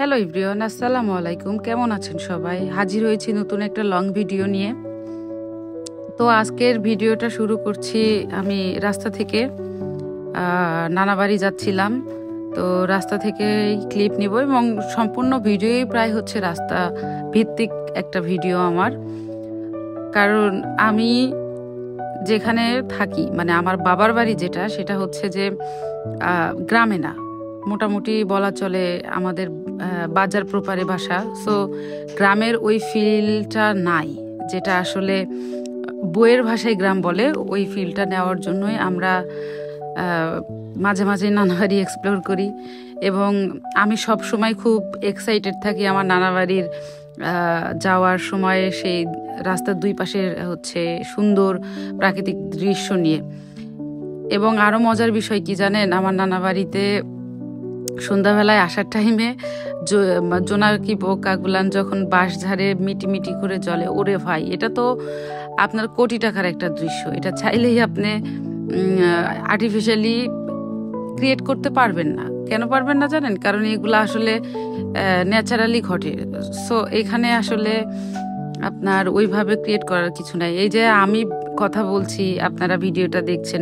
Hello everyone, আসসালামু আলাইকুম। কেমন আছেন সবাই? হাজির হয়েছি নতুন একটা লং ভিডিও নিয়ে। তো আজকের ভিডিওটা শুরু করছি আমি রাস্তা থেকে। নানাবাড়ি যাচ্ছিলাম, তো রাস্তা থেকে ক্লিপ নিব এবং সম্পূর্ণ ভিডিওই প্রায় হচ্ছে রাস্তা ভিত্তিক একটা ভিডিও আমার। কারণ আমি যেখানে থাকি, মানে আমার বাবার বাড়ি যেটা, সেটা হচ্ছে যে গ্রামে না, মোটামুটি বলা চলে আমাদের বাজার প্রপারে বাসা। সো গ্রামের ওই ফিলটা নাই, যেটা আসলে বইয়ের ভাষায় গ্রাম বলে। ওই ফিলটা নেওয়ার জন্যই আমরা মাঝে মাঝে নানাবাড়ি এক্সপ্লোর করি এবং আমি সব সময় খুব এক্সাইটেড থাকি আমার নানাবাড়ির যাওয়ার সময় সেই রাস্তার দুই পাশের হচ্ছে সুন্দর প্রাকৃতিক দৃশ্য নিয়ে। এবং আরও মজার বিষয় কি জানেন, আমার নানাবাড়িতে সন্ধ্যাবেলায় আসার টাইমে জোনাকি পোকাগুলান যখন বাঁশ ঝাড়ে মিটি মিটি করে জ্বলে, ওরে ভাই, এটা তো আপনার কোটি টাকার একটা দৃশ্য। এটা চাইলেই আপনি আর্টিফিশিয়ালি ক্রিয়েট করতে পারবেন না। কেন পারবেন না জানেন? কারণ এগুলো আসলে ন্যাচারালি ঘটে। সো এখানে আসলে আপনার ওইভাবে ক্রিয়েট করার কিছু নাই। এই যে আমি কথা বলছি, আপনারা ভিডিওটা দেখছেন,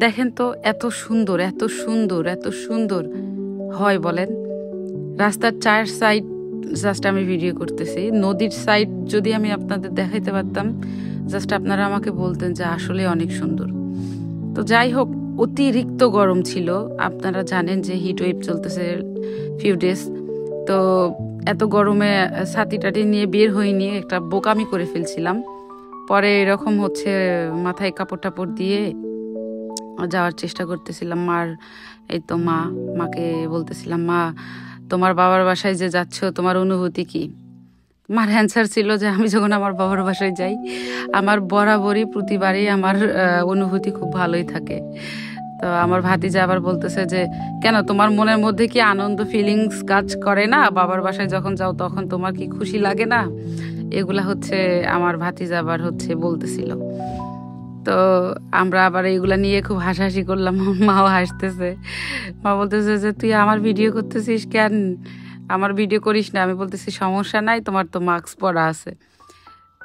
দেখেন তো এত সুন্দর, এত সুন্দর, এত সুন্দর হয় বলেন। রাস্তার চার সাইড জাস্ট আমি ভিডিও করতেছি। নদীর সাইড যদি আমি আপনাদের দেখাইতে পারতাম, জাস্ট আপনারা আমাকে বলতেন যে আসলে অনেক সুন্দর। তো যাই হোক, অতিরিক্ত গরম ছিল। আপনারা জানেন যে হিট ওয়েভ চলতেছে ফিউ ডেজ। তো এত গরমে ছাতি টাতি নিয়ে বের হইনি, একটা বোকামি করে ফেলছিলাম। পরে এরকম হচ্ছে মাথায় কাপড় টাপড় দিয়ে যাওয়ার চেষ্টা করতেছিলাম। এই তো মাকে বলতেছিলাম, মা তোমার বাবার বাসায় যে যাচ্ছ, তোমার অনুভূতি কি? মার অ্যান্সার ছিল যে আমি যখন আমার বাবার বাসায় যাই, আমার বরাবরই প্রতিবারই আমার অনুভূতি খুব ভালোই থাকে। তো আমার ভাতিজা আবার বলতেছে যে কেন, তোমার মনের মধ্যে কি আনন্দ ফিলিংস কাজ করে না? বাবার বাসায় যখন যাও তখন তোমার কি খুশি লাগে না? এগুলা হচ্ছে আমার ভাতিজা আবার হচ্ছে বলতেছিল। তো আমরা আবার এইগুলা নিয়ে খুব হাসাহাসি করলাম। মাও হাসতেছে। মা বলতেছে যে তুই আমার ভিডিও করতেছিস কেন, আমার ভিডিও করিস না। আমি বলতেছি সমস্যা নাই, তোমার তো মাস্ক পরা আছে।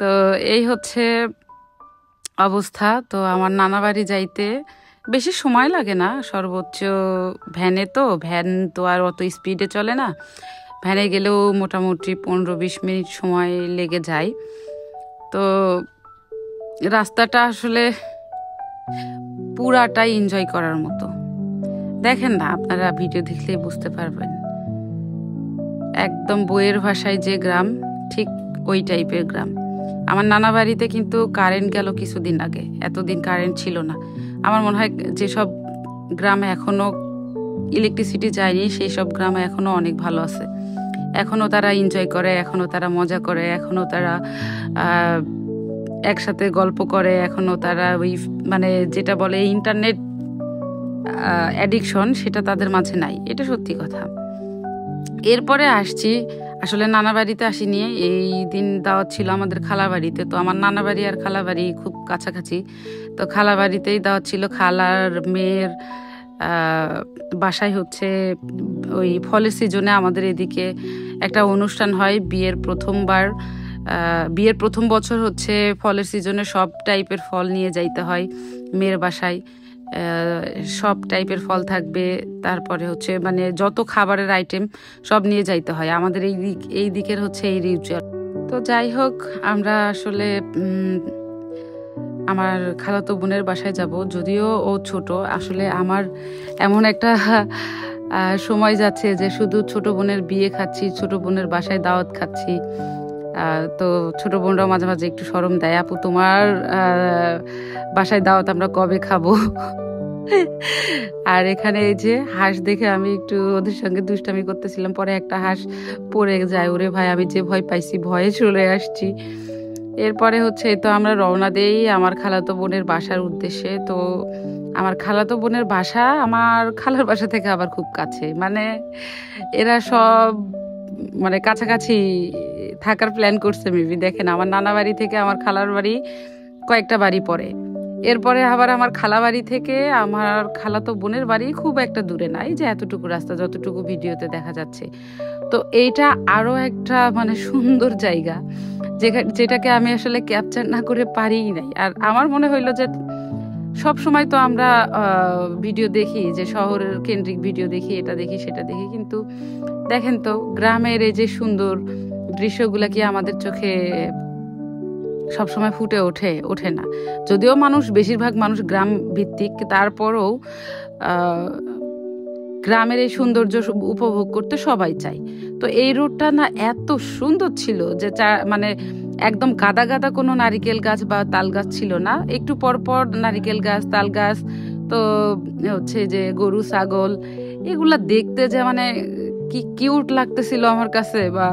তো এই হচ্ছে অবস্থা। তো আমার নানা বাড়ি যাইতে বেশি সময় লাগে না, সর্বোচ্চ ভ্যান তো আর অত স্পিডে চলে না, ভ্যানে গেলেও মোটামুটি 15-20 মিনিট সময় লেগে যায়। তো রাস্তাটা আসলে পুরাটাই এনজয় করার মতো। দেখেন না, আপনারা ভিডিও দেখলেই বুঝতে পারবেন। একদম বইয়ের ভাষায় যে গ্রাম, ঠিক ওই টাইপের গ্রাম। আমার নানা বাড়িতে কিন্তু কারেন্ট গেল কিছুদিন আগে, এতদিন কারেন্ট ছিল না। আমার মনে হয় যেসব গ্রামে এখনো ইলেকট্রিসিটি যায়নি, সেই সব গ্রামে এখনো অনেক ভালো আছে। এখনো তারা এনজয় করে, এখনো তারা মজা করে, এখনো তারা একসাথে গল্প করে, এখনো তারা ওই মানে যেটা বলে ইন্টারনেট অ্যাডিকশন, সেটা তাদের মাঝে নাই। এটা সত্যি কথা। এরপরে আসছি, আসলে নানা বাড়িতে আসিনি। এই দিন দাওয়াত ছিল আমাদের খালা বাড়িতে। তো আমার নানা বাড়ি আর খালা বাড়ি খুব কাছাকাছি। তো খালা বাড়িতেই দাওয়াত ছিল। খালার মেয়ের বাসায় হচ্ছে ওই ফলের সিজনে আমাদের এদিকে একটা অনুষ্ঠান হয়। বিয়ের প্রথম বছর হচ্ছে ফলের সিজনে সব টাইপের ফল নিয়ে যাইতে হয় মেয়ের বাসায়। সব টাইপের ফল থাকবে, তারপরে হচ্ছে মানে যত খাবারের আইটেম সব নিয়ে যাইতে হয়। আমাদের এই দিকের হচ্ছে এই রিচুয়াল। তো যাই হোক, আমরা আসলে আমার খালাতো বোনের বাসায় যাব। যদিও ও ছোট, আসলে আমার এমন একটা সময় যাচ্ছে যে শুধু ছোট বোনের বিয়ে খাচ্ছি, ছোট বোনের বাসায় দাওয়াত খাচ্ছি। তো ছোট বোনরাও মাঝে মাঝে একটু শরম দেয়, আপু তোমার বাসায় দাওয়াত আমরা কবে খাবো? আর এখানে এই যে হাঁস দেখে আমি একটু ওদের সঙ্গে দুষ্টামি করতেছিলাম, পরে একটা হাঁস পড়ে যায়। ওরে ভাই, আমি যে ভয় পাইছি, ভয়ে চলে আসছি। এরপরে হচ্ছে তো আমরা রওনা দেই আমার খালাতো বোনের বাসার উদ্দেশ্যে। তো আমার খালাতো বোনের বাসা আমার খালার বাসা থেকে আবার খুব কাছে, মানে এরা সব মানে কাছাকাছি থাকার প্ল্যান করছে মেবি। দেখেন, আমার নানা বাড়ি থেকে আমার খালার বাড়ি কয়েকটা বাড়ি পরে। এরপরে আবার আমার খালা বাড়ি থেকে আমার খালাতো বোনের বাড়ি খুব একটা দূরে নাই, যে এতটুকু রাস্তা যতটুকু ভিডিওতে দেখা যাচ্ছে। তো এইটা আরও একটা মানে সুন্দর জায়গা, যেটাকে আমি আসলে ক্যাপচার না করে পারিই নাই। আর আমার মনে হইলো যে সব সময় তো আমরা ভিডিও দেখি, যে শহরের কেন্দ্রিক ভিডিও দেখি, এটা দেখি সেটা দেখি, কিন্তু দেখেন তো গ্রামের এই যে সুন্দর দৃশ্যগুলা কি আমাদের চোখে সবসময় ফুটে ওঠে না। যদিও বেশিরভাগ মানুষ গ্রাম ভিত্তিক, তারপরেও গ্রামের এই সৌন্দর্য উপভোগ করতে সবাই চায়। তো এই রোডটা না এত সুন্দর ছিল যে মানে একদম গাদা গাদা কোনো নারিকেল গাছ বা তাল গাছ ছিল না, একটু পর পর নারিকেল গাছ, তাল গাছ, তো হচ্ছে যে গরু ছাগল, এগুলা দেখতে যে মানে কি কিউট লাগতেছিল আমার কাছে, বা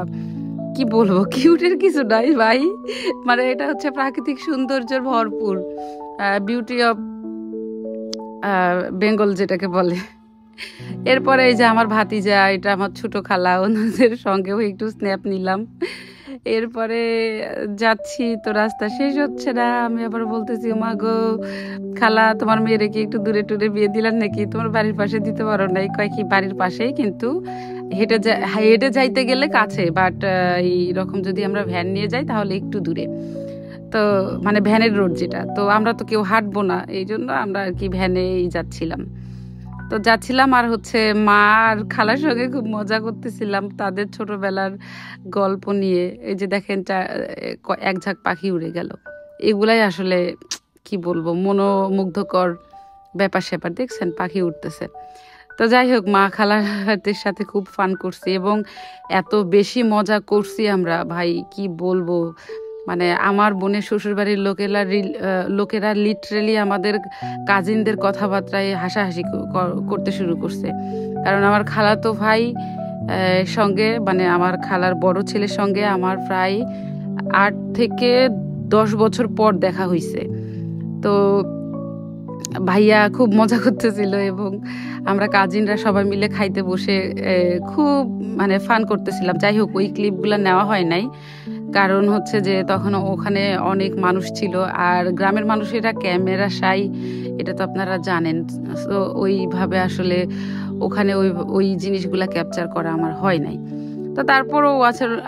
কি বলবো, কিউটের কিছু নাই ভাই, মানে এটা হচ্ছে প্রাকৃতিক সৌন্দর্যের ভরপুর, বিউটি অফ বেঙ্গল যেটাকে বলে। এরপরে এই যে আমার ভাতিজা, এটা আমার ছোট খালা, ওনাদের সঙ্গেও একটু স্ন্যাপ নিলাম। এরপরে যাচ্ছি, তো রাস্তা শেষ হচ্ছে না, আমি আবার বলতেছি, মা গো খালা, তোমার মেয়েরে কি একটু দূরে টুরে বিয়ে দিলেন নাকি, তোমার বাড়ির পাশে দিতে পারো নাই? কয় কি বাড়ির পাশেই, কিন্তু হেঁটে যাইতে গেলে কাছে, বাট এইরকম যদি আমরা ভ্যান নিয়ে যাই তাহলে একটু দূরে। তো মানে ভ্যানের রোড যেটা, তো আমরা তো কেউ হাঁটবো না, এই জন্য আমরা আর কি ভ্যানেই যাচ্ছিলাম। তো যাচ্ছিলাম আর হচ্ছে মা আর খালার সঙ্গে খুব মজা করতেছিলাম তাদের ছোটবেলার গল্প নিয়ে। এই যে দেখেন এক ঝাঁক পাখি উড়ে গেল, এগুলাই আসলে কি বলবো মনোমুগ্ধকর ব্যাপার স্যাপার, দেখছেন পাখি উঠতেছে। তো যাই হোক, মা খালাদের সাথে খুব ফান করছি এবং এত বেশি মজা করছি আমরা ভাই, কি বলবো, মানে আমার বোনের শ্বশুরবাড়ির লোকেরা লিটারেলি আমাদের কাজিনদের কথাবার্তায় হাসাহাসি করতে শুরু করছে। কারণ আমার খালাতো ভাই সঙ্গে, মানে আমার খালার বড় ছেলের সঙ্গে আমার প্রায় 8 থেকে 10 বছর পর দেখা হয়েছে। তো ভাইয়া খুব মজা করতেছিল এবং আমরা কাজিনরা সবাই মিলে খাইতে বসে খুব মানে ফান করতেছিলাম। যাই হোক, ওই ক্লিপগুলো নেওয়া হয় নাই, কারণ হচ্ছে যে তখন ওখানে অনেক মানুষ ছিল, আর গ্রামের মানুষেরা ক্যামেরা শাই, এটা তো আপনারা জানেন। তো ওইভাবে আসলে ওখানে ওই জিনিসগুলা ক্যাপচার করা আমার হয় নাই। তো তারপরও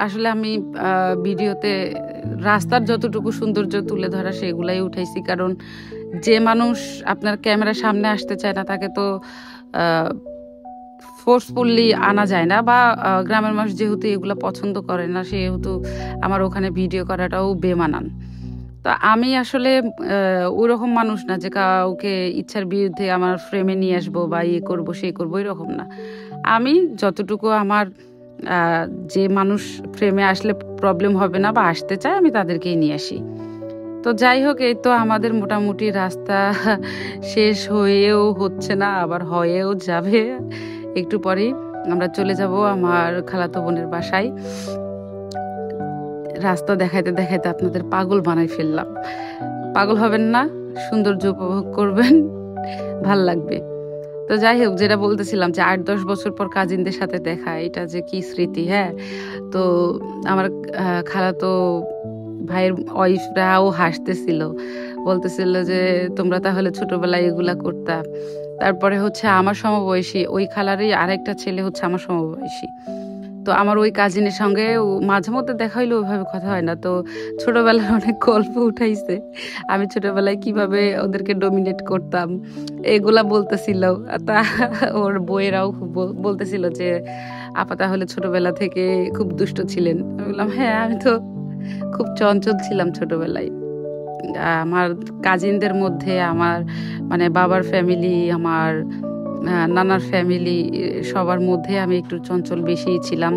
আসলে আমি ভিডিওতে রাস্তার যতটুকু সৌন্দর্য তুলে ধরা সেগুলাই উঠাইছি, কারণ যে মানুষ আপনার ক্যামেরার সামনে আসতে চায় না তাকে তো ফোর্সফুলি আনা যায় না, বা গ্রামের মানুষ যেহেতু এগুলো পছন্দ করে না, সেহেতু আমার ওখানে ভিডিও করাটাও বেমানান। তো আমি আসলে ওইরকম মানুষ না যে কাউকে ইচ্ছার বিরুদ্ধে আমার ফ্রেমে নিয়ে আসবো বা ইয়ে করবো সেই করবো, এরকম না। আমি যতটুকু আমার যে মানুষ ফ্রেমে আসলে প্রবলেম হবে না বা আসতে চায়, আমি তাদেরকেই নিয়ে আসি। তো যাই হোক, এই তো আমাদের মোটামুটি রাস্তা শেষ হয়েও হচ্ছে না, আবার হয়েও যাবে, একটু পরেই আমরা চলে যাব আমার খালাতো বোনের বাসায়। রাস্তা দেখাইতে দেখাইতে আপনাদের পাগল বানাই ফেললাম। পাগল হবেন না, সৌন্দর্য উপভোগ করবেন, ভাল লাগবে। তো যাই হোক, যেটা বলতেছিলাম যে 8-10 বছর পর কাজিনদের সাথে দেখা, এটা যে কি স্মৃতি। হ্যাঁ, তো আমার খালাতো ভাইয়ের ওয়াইফরাও হাসতেছিল, বলতেছিল যে তোমরা তাহলে ছোটবেলায় এগুলা করতা। তারপরে হচ্ছে আমার সমবয়সী ওই খালারই আরেকটা ছেলে হচ্ছে আমার সমবয়সী। তো আমার ওই কাজিনের সঙ্গে মাঝে মধ্যে দেখা হইলে ওইভাবে কথা হয় না, তো ছোটবেলায় অনেক গল্প উঠাইছে, আমি ছোটবেলায় কিভাবে ওদেরকে ডমিনেট করতাম এগুলা বলতেছিল। তা ওর বইয়েরাও খুব বলতেছিল যে আপা তাহলে ছোটবেলা থেকে খুব দুষ্ট ছিলেন। আমি বললাম হ্যাঁ, আমি তো খুব চঞ্চল ছিলাম ছোটবেলায়। আমার কাজিনদের মধ্যে আমার মানে বাবার ফ্যামিলি, আমার নানার ফ্যামিলি, সবার মধ্যে আমি একটু চঞ্চল বেশিই ছিলাম।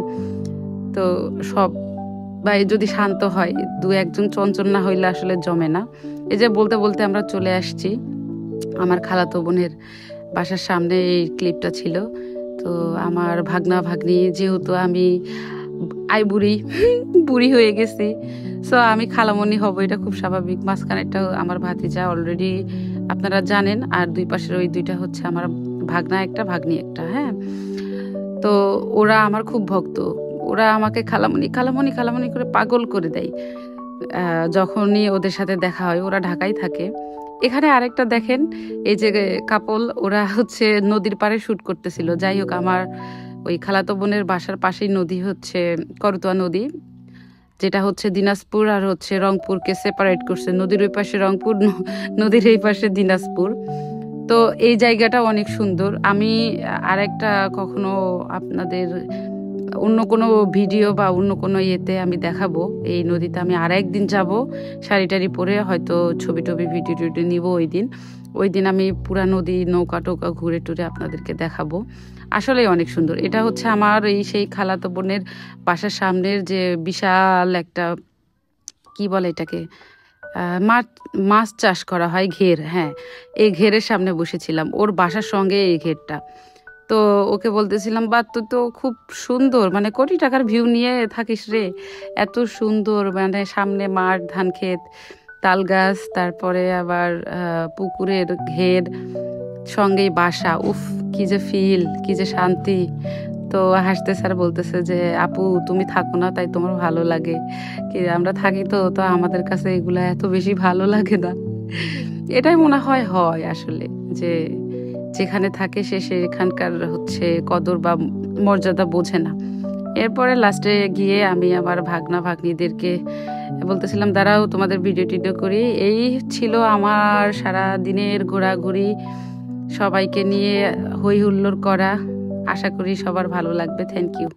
তো সবাই যদি শান্ত হয়, 2-1 জন চঞ্চল না হইলে আসলে জমে না। এই যে বলতে বলতে আমরা চলে আসছি আমার খালাতো বোনের বাসার সামনে। এই ক্লিপটা ছিল। তো আমার ভাগনা ভাগ্নি, যেহেতু আমি বুড়ি হয়ে গেছি, সো আমি খালামণি হব, এটা খুব স্বাভাবিক। মাঝখানেরটা আমার ভাতিজা অলরেডি আপনারা জানেন, আর দুই পাশের ওই দুইটা হচ্ছে আমার ভাগনা একটা, ভাগ্নি একটা। হ্যাঁ, তো ওরা আমার খুব ভক্ত, ওরা আমাকে খালামণি খালামণি খালামণি করে পাগল করে দেয়। যখনই ওদের সাথে দেখা হয়, ওরা ঢাকায় থাকে, এখানে আরেকটা দেখেন, এই যে কাপল, ওরা হচ্ছে নদীর পাড়ে শুট করতেছিল। যাই হোক, আমার ওই খালাতো বোনের বাসার পাশেই নদী হচ্ছে করতোয়া নদী, যেটা হচ্ছে দিনাজপুর আর হচ্ছে রংপুরকে সেপারেট করছে। নদীর ওই পাশে রংপুর, নদীর এই পাশে দিনাজপুর। তো এই জায়গাটা অনেক সুন্দর। আমি আরেকটা কখনো আপনাদের অন্য কোনো ভিডিও বা অন্য কোনো ইয়েতে আমি দেখাবো। এই নদীতে আমি আর একদিন যাব, শাড়ি টাড়ি পরে হয়তো ছবি টবি ভিডিও টিডিও নিব। ওই দিন আমি পুরা নদী নৌকা টোকা ঘুরে টুরে আপনাদেরকে দেখাবো। আসলেই অনেক সুন্দর। এটা হচ্ছে আমার এই সেই খালাতো বোনের বাসার সামনের যে বিশাল একটা, কি বলে এটাকে, মাছ মাছ চাষ করা হয়, ঘের। হ্যাঁ, এই ঘেরের সামনে বসেছিলাম, ওর বাসার সঙ্গে এই ঘেরটা। তো ওকে বলতেছিলাম, বা তুই তো খুব সুন্দর, মানে কোটি টাকার ভিউ নিয়ে থাকিস রে, এত সুন্দর, মানে সামনে মাঠ, ধান ক্ষেত, তাল গাছ, তারপরে আবার পুকুরের ঘের, সঙ্গেই বাসা। উফ, কি যে ফিল, কি যে শান্তি। তো হাসতে স্যার বলতেছে যে, আপু তুমি থাকো না তাই তোমার ভালো লাগে, কি আমরা থাকি তো তো আমাদের কাছে এগুলা এত বেশি ভালো লাগে না। এটাই মনে হয় হয় আসলে, যে যেখানে থাকে সে সেখানকার হচ্ছে কদর বা মর্যাদা বোঝে না। এরপরে লাস্টে গিয়ে আমি আমার ভাগনা ভাগ্নিদেরকে বলতেছিলাম, দাঁড়াও তোমাদের ভিডিও টিডিও করি। এই ছিল আমার সারা দিনের ঘোরাঘুরি, সবাইকে নিয়ে হই হুল্লোড় করা। আশা করি সবার ভালো লাগবে। Thank you.